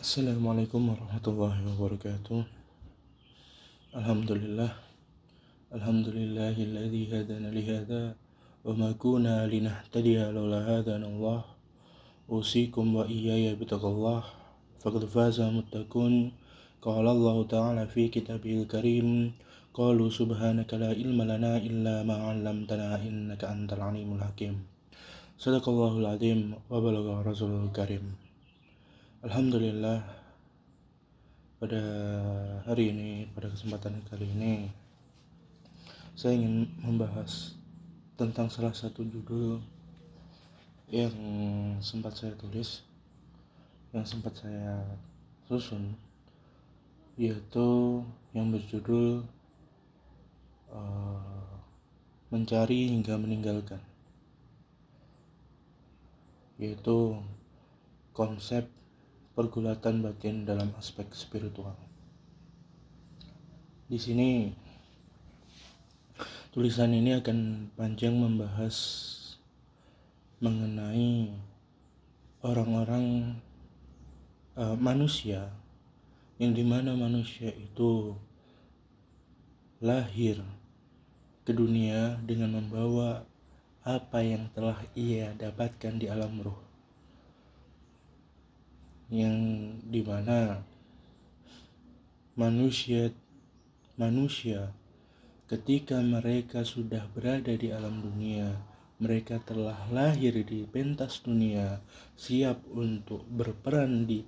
Assalamualaikum warahmatullahi wabarakatuh. Alhamdulillah. Alhamdulillahilladzi hadana lihada wa ma kunna linahtadiya laula hadana Allah. Usikum wa iyaya bitaqallah. Faqad faza muttaqun. Qala Allah ta'ala fi kitabihil karim. Qalu subhanaka la ilma lana illa ma 'allamtana innaka antal alimul hakim. Sadaqallahul azim wa balagha rasulul karim. Alhamdulillah, pada hari ini, pada kesempatan kali ini, saya ingin membahas tentang salah satu judul yang sempat saya tulis, yang sempat saya susun, yaitu yang berjudul Mencari Hingga Meninggalkan, yaitu konsep pergulatan batin dalam aspek spiritual. Di sini tulisan ini akan panjang membahas mengenai orang-orang manusia, yang dimana manusia itu lahir ke dunia dengan membawa apa yang telah ia dapatkan di alam ruh, yang dimana manusia ketika mereka sudah berada di alam dunia, mereka telah lahir di pentas dunia, siap untuk berperan di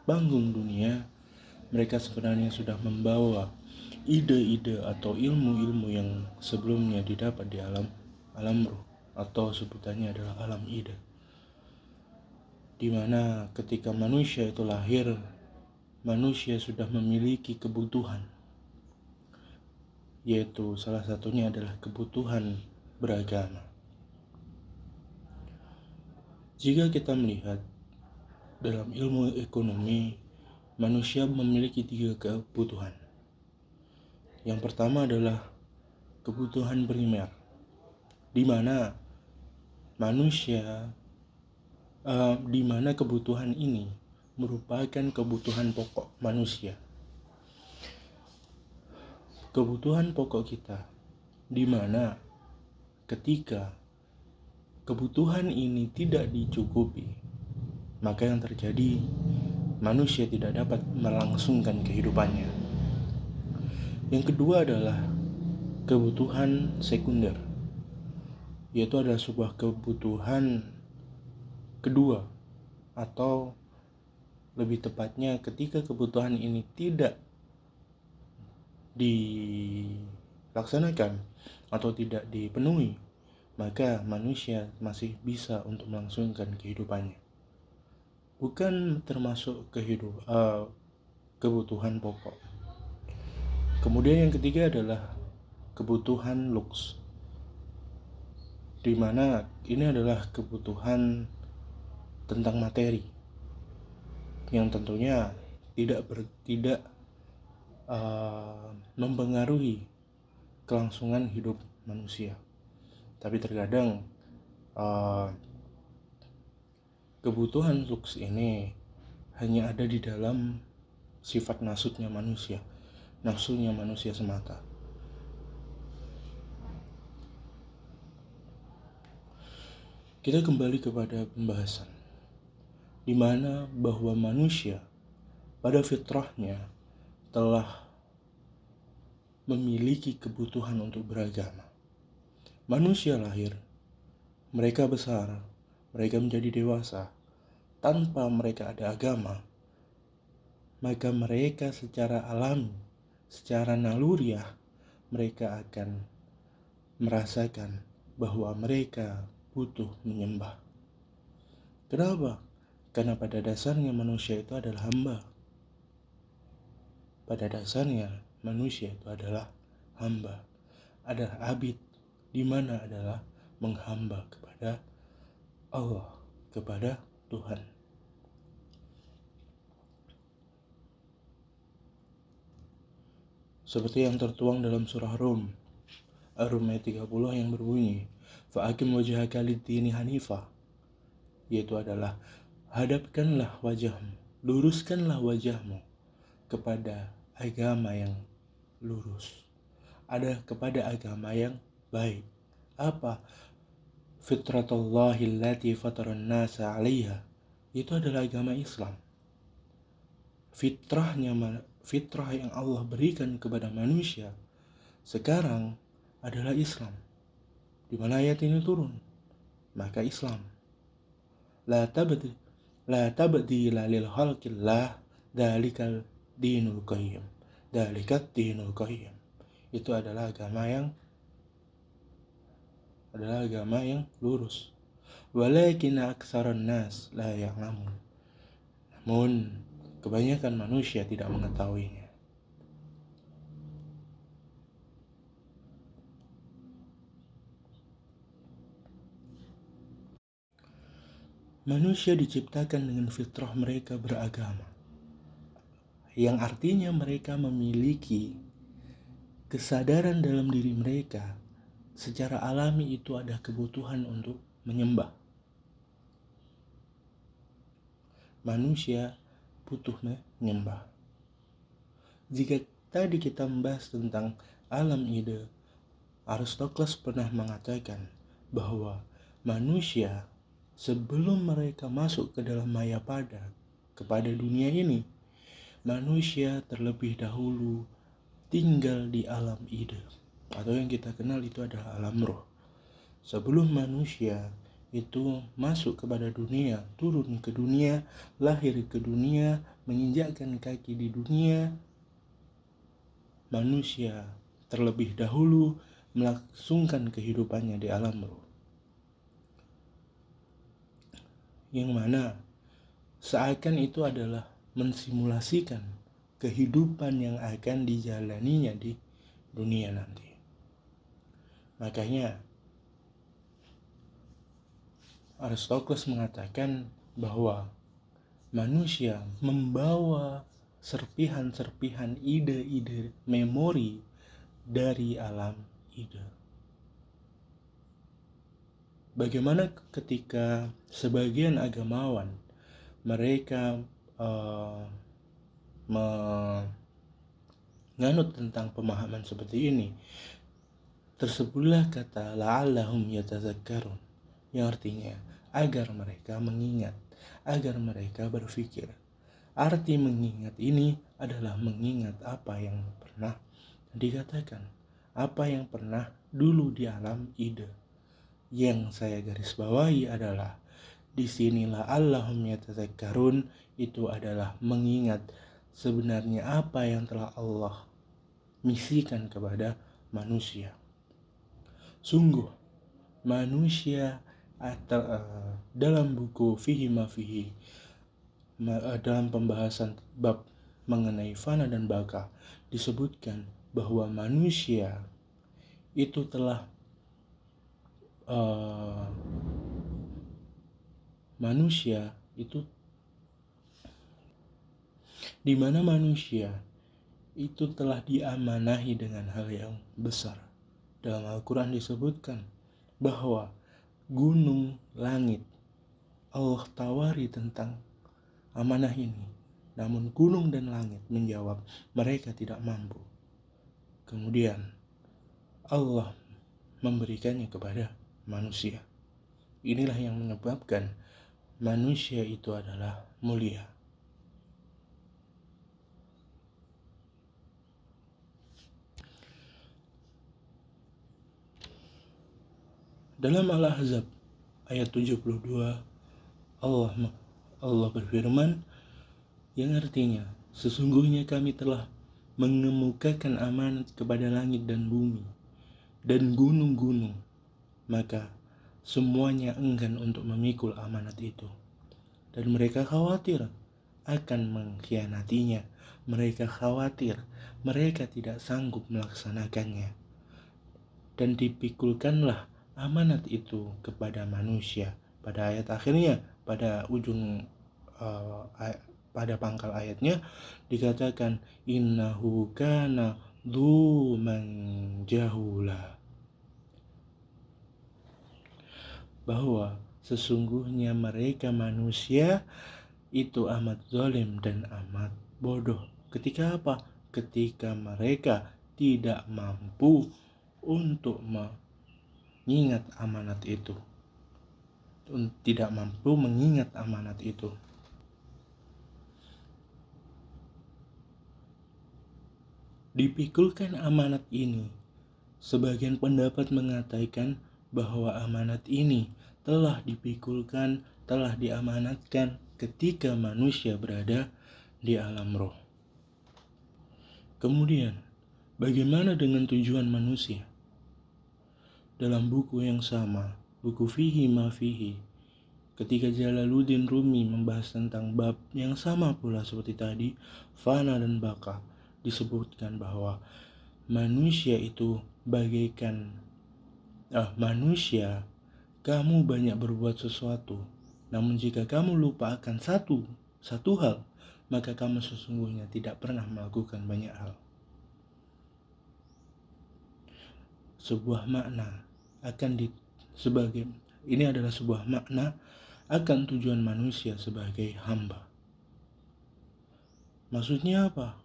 panggung dunia. Mereka sebenarnya sudah membawa ide-ide atau ilmu-ilmu yang sebelumnya didapat di alam ruh, atau sebutannya adalah alam ide, di mana ketika manusia itu lahir, manusia sudah memiliki kebutuhan, yaitu salah satunya adalah kebutuhan beragama. Jika kita melihat dalam ilmu ekonomi, manusia memiliki 3 kebutuhan. Yang pertama adalah kebutuhan primer, di mana kebutuhan ini merupakan kebutuhan pokok manusia. Kebutuhan pokok kita, di mana ketika kebutuhan ini tidak dicukupi, maka yang terjadi, manusia tidak dapat melangsungkan kehidupannya. Yang kedua adalah kebutuhan sekunder, yaitu adalah sebuah kebutuhan kedua, atau lebih tepatnya ketika kebutuhan ini tidak dilaksanakan atau tidak dipenuhi, maka manusia masih bisa untuk melangsungkan kehidupannya. Bukan termasuk kebutuhan pokok. Kemudian yang ketiga adalah kebutuhan luks, di mana ini adalah kebutuhan tentang materi yang tentunya tidak mempengaruhi kelangsungan hidup manusia. Tapi terkadang kebutuhan luks ini hanya ada di dalam sifat nafsunya manusia semata. Kita kembali kepada pembahasan, di mana bahwa manusia pada fitrahnya telah memiliki kebutuhan untuk beragama. Manusia lahir, mereka besar, mereka menjadi dewasa, tanpa mereka ada agama, maka mereka secara alami, secara naluriah, mereka akan merasakan bahwa mereka butuh menyembah. Kenapa? Karena pada dasarnya manusia itu adalah hamba. Pada dasarnya manusia itu adalah hamba, adalah abid, di mana adalah menghamba kepada Allah, kepada Tuhan. Seperti yang tertuang dalam surah Rum ayat 30 yang berbunyi, Fa'akim wajhaka lid-dini hanifah, yaitu adalah hadapkanlah wajahmu, luruskanlah wajahmu kepada agama yang lurus, ada kepada agama yang baik. Apa? Fitratullahi allati fataran nasa 'alaiha. Itu adalah agama Islam. Fitrah yang Allah berikan kepada manusia sekarang adalah Islam. Di mana ayat ini turun? Maka Islam. La tabdila lil khalqillah dalikal dinul qayyim. Dalikat dinul qayyim. Itu adalah agama yang lurus. Walakin aktsaran nas la ya'lamun. Namun kebanyakan manusia tidak mengetahuinya. Manusia diciptakan dengan fitrah mereka beragama, yang artinya mereka memiliki kesadaran dalam diri mereka secara alami itu ada kebutuhan untuk menyembah. Manusia butuh menyembah. Jika tadi kita membahas tentang alam ide, Aristoteles pernah mengatakan bahwa manusia sebelum mereka masuk ke dalam Mayapada, kepada dunia ini, manusia terlebih dahulu tinggal di alam ide, atau yang kita kenal itu adalah alam roh. Sebelum manusia itu masuk kepada dunia, turun ke dunia, lahir ke dunia, menginjakkan kaki di dunia, manusia terlebih dahulu melangsungkan kehidupannya di alam roh, yang mana seakan itu adalah mensimulasikan kehidupan yang akan dijalaninya di dunia nanti. Makanya Aristoteles mengatakan bahwa manusia membawa serpihan-serpihan ide-ide memori dari alam ide. Bagaimana ketika sebagian agamawan mereka menganut tentang pemahaman seperti ini, tersebutlah kata la'allahum yatazakkarun, yang artinya agar mereka mengingat, agar mereka berpikir. Arti mengingat ini adalah mengingat apa yang pernah dikatakan, apa yang pernah dulu di alam ide. Yang saya garis bawahi adalah disinilah Allahum yatazakkarun, itu adalah mengingat sebenarnya apa yang telah Allah misikan kepada manusia. Sungguh manusia dalam buku Fihi Ma Fihi, dalam pembahasan bab mengenai fana dan baka, disebutkan bahwa manusia itu telah di mana manusia itu telah diamanahi dengan hal yang besar. Dalam Al-Quran disebutkan bahwa gunung, langit, Allah tawari tentang amanah ini, namun gunung dan langit menjawab mereka tidak mampu. Kemudian Allah memberikannya kepada manusia. Inilah yang menyebabkan manusia itu adalah mulia. Dalam Al-Ahzab ayat 72, Allah berfirman yang artinya, sesungguhnya kami telah mengemukakan amanat kepada langit dan bumi dan gunung-gunung, maka semuanya enggan untuk memikul amanat itu, dan mereka khawatir akan mengkhianatinya. Mereka khawatir mereka tidak sanggup melaksanakannya, dan dipikulkanlah amanat itu kepada manusia. Pada ayat akhirnya, pada ujung pada pangkal ayatnya dikatakan innahu kana dzuman jahula, bahwa sesungguhnya mereka manusia itu amat zalim dan amat bodoh. Ketika apa? Ketika mereka tidak mampu untuk mengingat amanat itu. Tidak mampu mengingat amanat itu. Dipikulkan amanat ini. Sebagian pendapat mengatakan bahwa amanat ini telah dipikulkan, telah diamanatkan ketika manusia berada di alam roh. Kemudian, bagaimana dengan tujuan manusia? Dalam buku yang sama, buku Fihi Ma Fihi, ketika Jalaluddin Rumi membahas tentang bab yang sama pula seperti tadi, fana dan baka, disebutkan bahwa manusia itu bagaikan manusia, kamu banyak berbuat sesuatu, namun jika kamu lupa akan satu hal, maka kamu sesungguhnya tidak pernah melakukan banyak hal. Sebuah makna ini adalah sebuah makna akan tujuan manusia sebagai hamba. Maksudnya apa?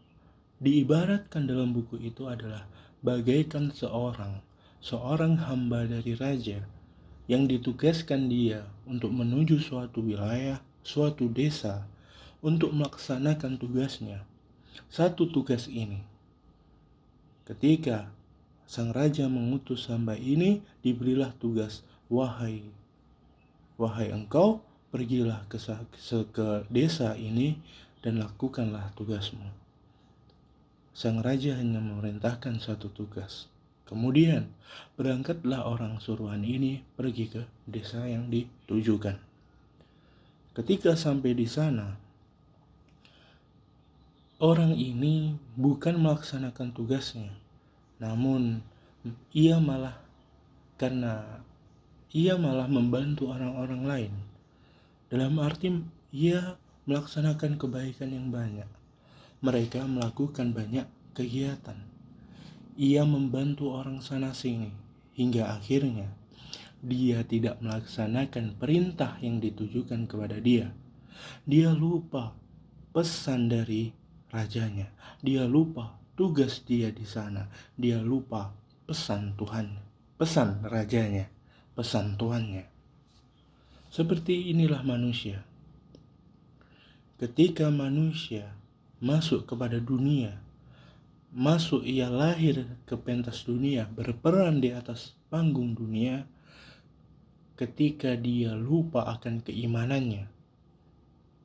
Diibaratkan dalam buku itu adalah bagaikan seorang hamba dari raja yang ditugaskan dia untuk menuju suatu wilayah, suatu desa untuk melaksanakan tugasnya. Satu tugas ini, ketika sang raja mengutus hamba ini, diberilah tugas, wahai engkau, pergilah ke desa ini dan lakukanlah tugasmu. Sang raja hanya memerintahkan satu tugas. Kemudian berangkatlah orang suruhan ini pergi ke desa yang ditujukan. Ketika sampai di sana, orang ini bukan melaksanakan tugasnya, namun ia malah membantu orang-orang lain. Dalam arti ia melaksanakan kebaikan yang banyak. Mereka melakukan banyak kegiatan. Ia membantu orang sana sini hingga akhirnya dia tidak melaksanakan perintah yang ditujukan kepada dia. Dia lupa pesan dari rajanya. Dia lupa tugas dia di sana. Dia lupa pesan Tuhan, pesan rajanya, pesan Tuhannya. Seperti inilah manusia. Ketika manusia masuk kepada dunia, ia lahir ke pentas dunia, berperan di atas panggung dunia. Ketika dia lupa akan keimanannya,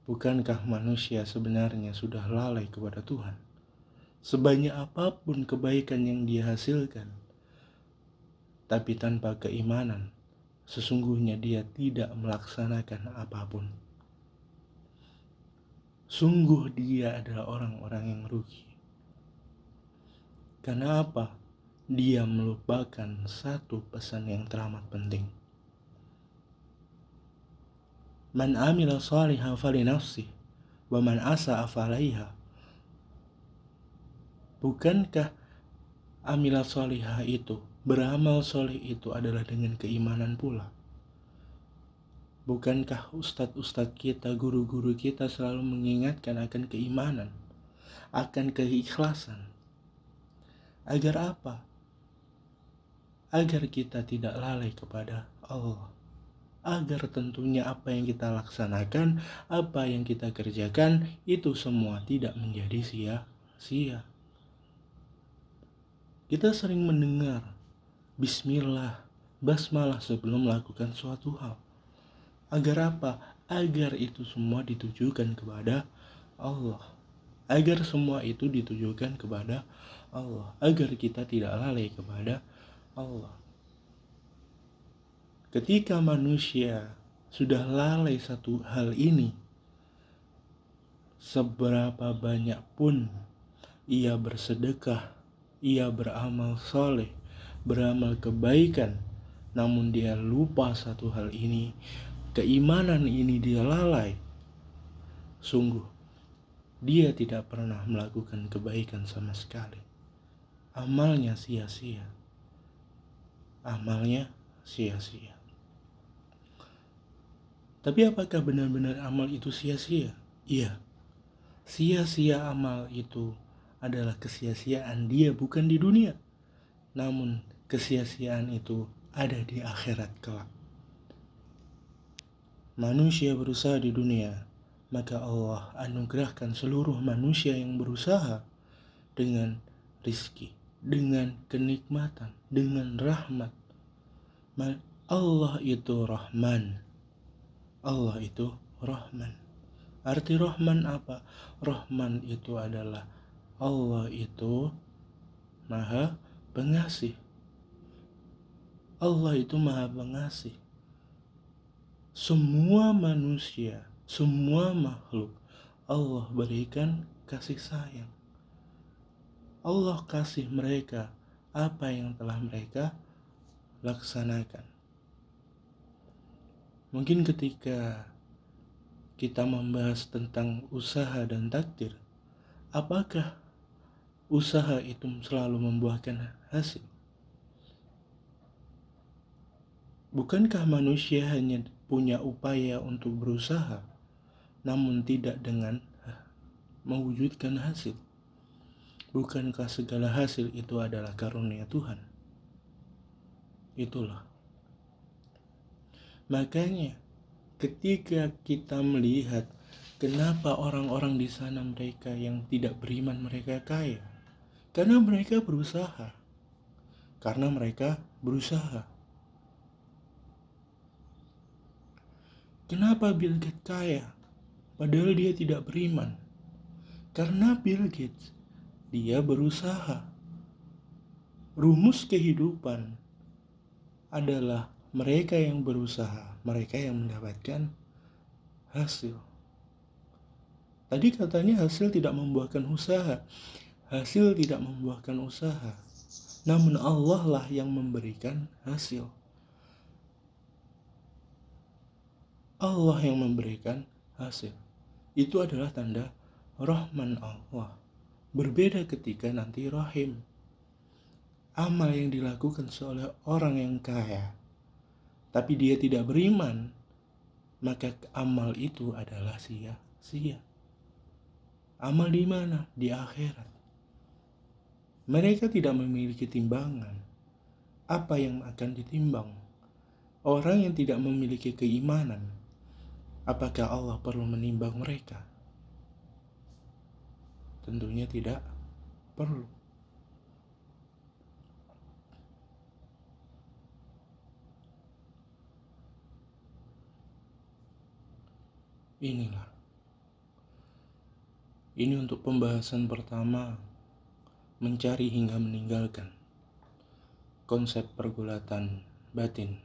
bukankah manusia sebenarnya sudah lalai kepada Tuhan? Sebanyak apapun kebaikan yang dia hasilkan, tapi tanpa keimanan, sesungguhnya dia tidak melaksanakan apapun. Sungguh dia adalah orang-orang yang rugi. Karena apa? Dia melupakan satu pesan yang teramat penting. Man amila shalihan falinafsih wa man asa'a falaiha. Bukankah amila sholihah itu, beramal soleh itu adalah dengan keimanan pula? Bukankah ustadz-ustadz kita, guru-guru kita selalu mengingatkan akan keimanan, akan keikhlasan? Agar apa? Agar kita tidak lalai kepada Allah. Agar tentunya apa yang kita laksanakan, apa yang kita kerjakan, itu semua tidak menjadi sia-sia. Kita sering mendengar bismillah, basmalah sebelum melakukan suatu hal. Agar apa? Agar itu semua ditujukan kepada Allah. Agar semua itu ditujukan kepada Allah. Agar kita tidak lalai kepada Allah. Ketika manusia sudah lalai satu hal ini, seberapa banyak pun ia bersedekah, ia beramal soleh, beramal kebaikan, namun dia lupa satu hal ini, keimanan ini dia lalai, sungguh dia tidak pernah melakukan kebaikan sama sekali. Amalnya sia-sia. Tapi apakah benar-benar amal itu sia-sia? Iya, sia-sia amal itu adalah kesia-siaan dia bukan di dunia, namun kesia-siaan itu ada di akhirat kelak. Manusia berusaha di dunia, maka Allah anugerahkan seluruh manusia yang berusaha dengan rizki, dengan kenikmatan, dengan rahmat. Allah itu Rahman. Allah itu Rahman. Arti Rahman apa? Rahman itu adalah Allah itu Maha Pengasih. Allah itu Maha Pengasih. Semua manusia, semua makhluk Allah berikan kasih sayang. Allah kasih mereka apa yang telah mereka laksanakan. Mungkin ketika kita membahas tentang usaha dan takdir, apakah usaha itu selalu membuahkan hasil? Bukankah manusia hanya punya upaya untuk berusaha, namun tidak dengan mewujudkan hasil? Bukankah segala hasil itu adalah karunia Tuhan? Itulah. Makanya ketika kita melihat kenapa orang-orang di sana mereka yang tidak beriman mereka kaya, karena mereka berusaha. Karena mereka berusaha. Kenapa Bill Gates kaya? Padahal dia tidak beriman. Karena Bill Gates, dia berusaha. Rumus kehidupan adalah mereka yang berusaha, mereka yang mendapatkan hasil. Tadi katanya hasil tidak membuahkan usaha. Hasil tidak membuahkan usaha. Namun Allah lah yang memberikan hasil. Allah yang memberikan hasil. Itu adalah tanda Rahman Allah. Berbeda ketika nanti Rahim. Amal yang dilakukan oleh orang yang kaya, tapi dia tidak beriman, maka amal itu adalah sia-sia. Amal di mana? Di akhirat. Mereka tidak memiliki timbangan. Apa yang akan ditimbang? Orang yang tidak memiliki keimanan, apakah Allah perlu menimbang mereka? Tentunya tidak perlu. Inilah. Ini untuk pembahasan pertama, mencari hingga meninggalkan. Konsep pergulatan batin.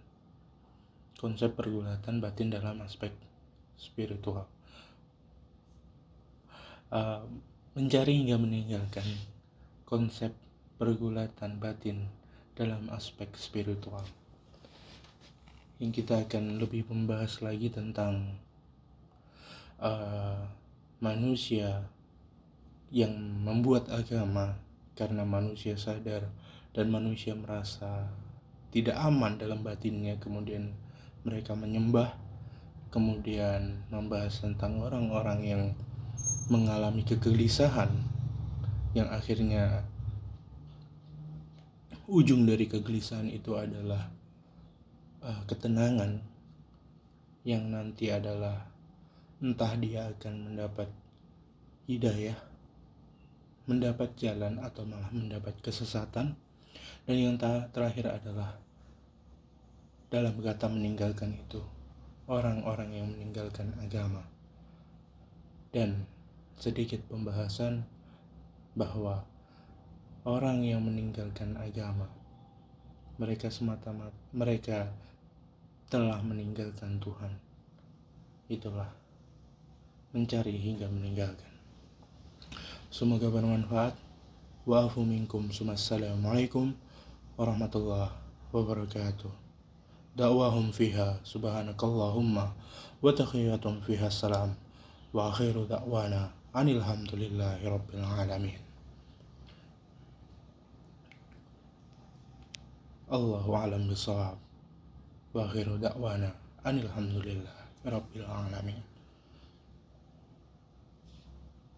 Konsep pergulatan batin dalam aspek spiritual. Mencari hingga meninggalkan konsep pergulatan batin dalam aspek spiritual. Yang kita akan lebih membahas lagi tentang manusia yang membuat agama karena manusia sadar dan manusia merasa tidak aman dalam batinnya, kemudian mereka menyembah, kemudian membahas tentang orang-orang yang mengalami kegelisahan yang akhirnya ujung dari kegelisahan itu adalah ketenangan yang nanti adalah entah dia akan mendapat hidayah, mendapat jalan, atau malah mendapat kesesatan. Dan yang terakhir adalah dalam kata meninggalkan itu, orang-orang yang meninggalkan agama. Dan sedikit pembahasan bahwa orang yang meninggalkan agama, mereka telah meninggalkan Tuhan. Itulah mencari hingga meninggalkan. Semoga bermanfaat. Wa'afu minkum. Assalamualaikum warahmatullahi wabarakatuh. Da'wahum fiha subhanakallahumma wa tahiyatum fiha salam. Wa akhiru da'wana anilhamdulillahi rabbil alamin. Allahu a'lam bishawab. Wa akhiru da'wana anilhamdulillahi rabbil alamin.